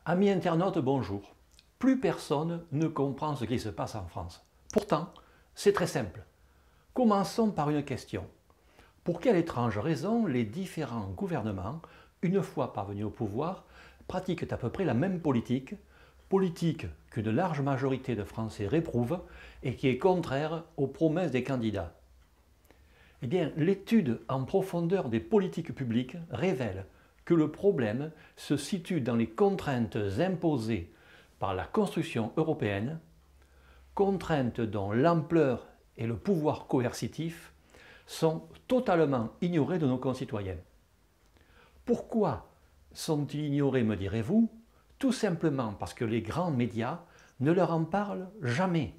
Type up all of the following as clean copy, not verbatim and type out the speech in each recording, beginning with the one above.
Amis internautes, bonjour. Plus personne ne comprend ce qui se passe en France. Pourtant, c'est très simple. Commençons par une question. Pour quelle étrange raison les différents gouvernements, une fois parvenus au pouvoir, pratiquent à peu près la même politique qu'une large majorité de Français réprouvent et qui est contraire aux promesses des candidats? Eh bien, l'étude en profondeur des politiques publiques révèle que le problème se situe dans les contraintes imposées par la construction européenne, contraintes dont l'ampleur et le pouvoir coercitif sont totalement ignorés de nos concitoyens. Pourquoi sont-ils ignorés, me direz-vous? Tout simplement parce que les grands médias ne leur en parlent jamais.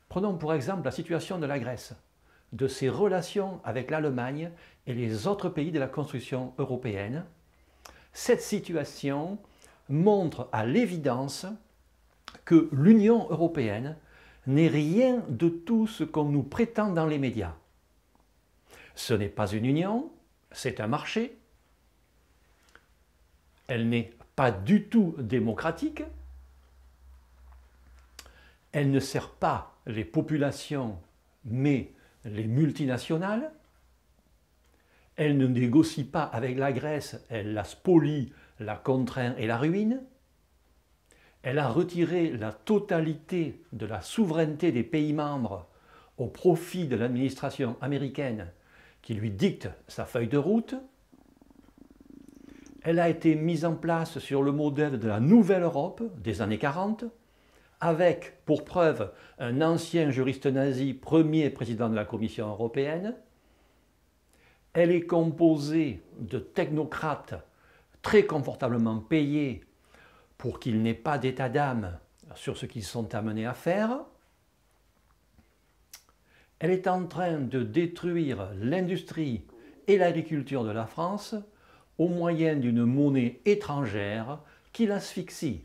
Prenons pour exemple la situation de la Grèce, de ses relations avec l'Allemagne et les autres pays de la construction européenne. Cette situation montre à l'évidence que l'Union européenne n'est rien de tout ce qu'on nous prétend dans les médias. Ce n'est pas une union, c'est un marché. Elle n'est pas du tout démocratique. Elle ne sert pas les populations, mais les multinationales. Elle ne négocie pas avec la Grèce, elle la spolie, la contraint et la ruine. Elle a retiré la totalité de la souveraineté des pays membres au profit de l'administration américaine qui lui dicte sa feuille de route. Elle a été mise en place sur le modèle de la Nouvelle Europe des années 40, avec pour preuve un ancien juriste nazi, premier président de la Commission européenne. Elle est composée de technocrates très confortablement payés pour qu'ils n'aient pas d'état d'âme sur ce qu'ils sont amenés à faire. Elle est en train de détruire l'industrie et l'agriculture de la France au moyen d'une monnaie étrangère qui l'asphyxie.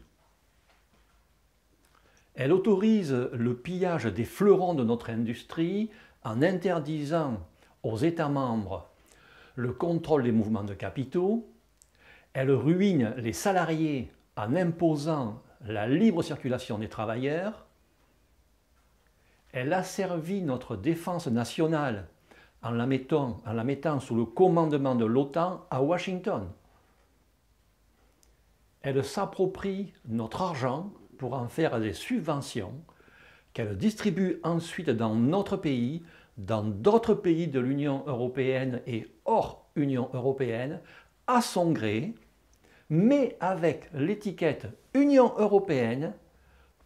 Elle autorise le pillage des fleurons de notre industrie en interdisant aux États membres le contrôle des mouvements de capitaux. Elle ruine les salariés en imposant la libre circulation des travailleurs. Elle asservit notre défense nationale en la mettant sous le commandement de l'OTAN à Washington. Elle s'approprie notre argent pour en faire des subventions qu'elle distribue ensuite dans notre pays, dans d'autres pays de l'Union européenne et hors Union européenne, à son gré, mais avec l'étiquette Union européenne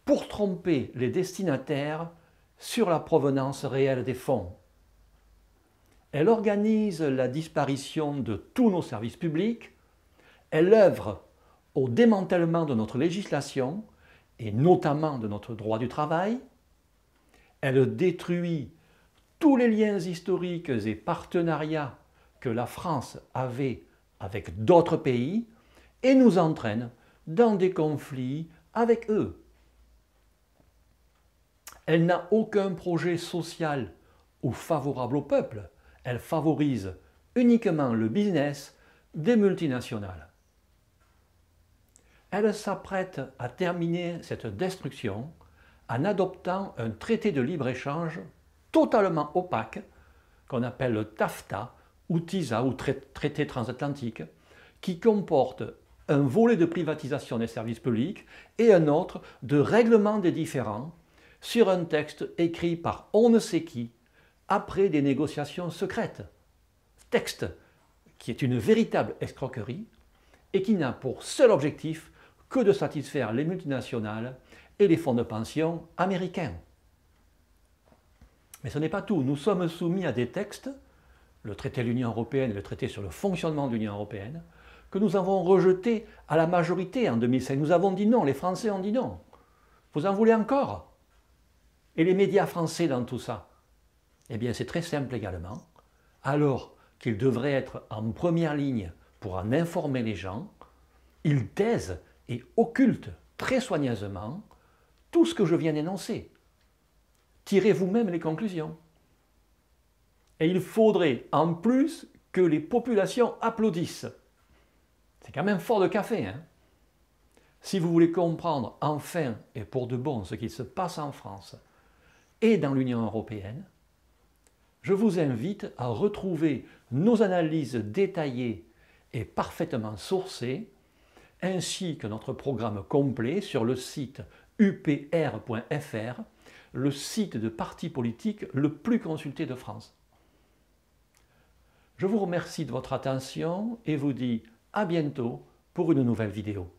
pour tromper les destinataires sur la provenance réelle des fonds. Elle organise la disparition de tous nos services publics, elle œuvre au démantèlement de notre législation et notamment de notre droit du travail, elle détruit tous les liens historiques et partenariats que la France avait avec d'autres pays et nous entraîne dans des conflits avec eux. Elle n'a aucun projet social ou favorable au peuple, elle favorise uniquement le business des multinationales. Elle s'apprête à terminer cette destruction en adoptant un traité de libre-échange totalement opaque qu'on appelle le TAFTA ou TISA ou traité transatlantique qui comporte un volet de privatisation des services publics et un autre de règlement des différends sur un texte écrit par on ne sait qui après des négociations secrètes. Texte qui est une véritable escroquerie et qui n'a pour seul objectif que de satisfaire les multinationales et les fonds de pension américains. Mais ce n'est pas tout. Nous sommes soumis à des textes, le traité de l'Union européenne et le traité sur le fonctionnement de l'Union européenne, que nous avons rejetés à la majorité en 2005. Nous avons dit non, les Français ont dit non. Vous en voulez encore? Et les médias français dans tout ça? Eh bien, c'est très simple également. Alors qu'ils devraient être en première ligne pour en informer les gens, ils taisent et occultent très soigneusement tout ce que je viens d'énoncer. Tirez vous-même les conclusions. Et il faudrait en plus que les populations applaudissent. C'est quand même fort de café, hein? Si vous voulez comprendre enfin et pour de bon ce qu'il se passe en France et dans l'Union européenne, je vous invite à retrouver nos analyses détaillées et parfaitement sourcées, ainsi que notre programme complet sur le site upr.fr, le site de parti politique le plus consulté de France. Je vous remercie de votre attention et vous dis à bientôt pour une nouvelle vidéo.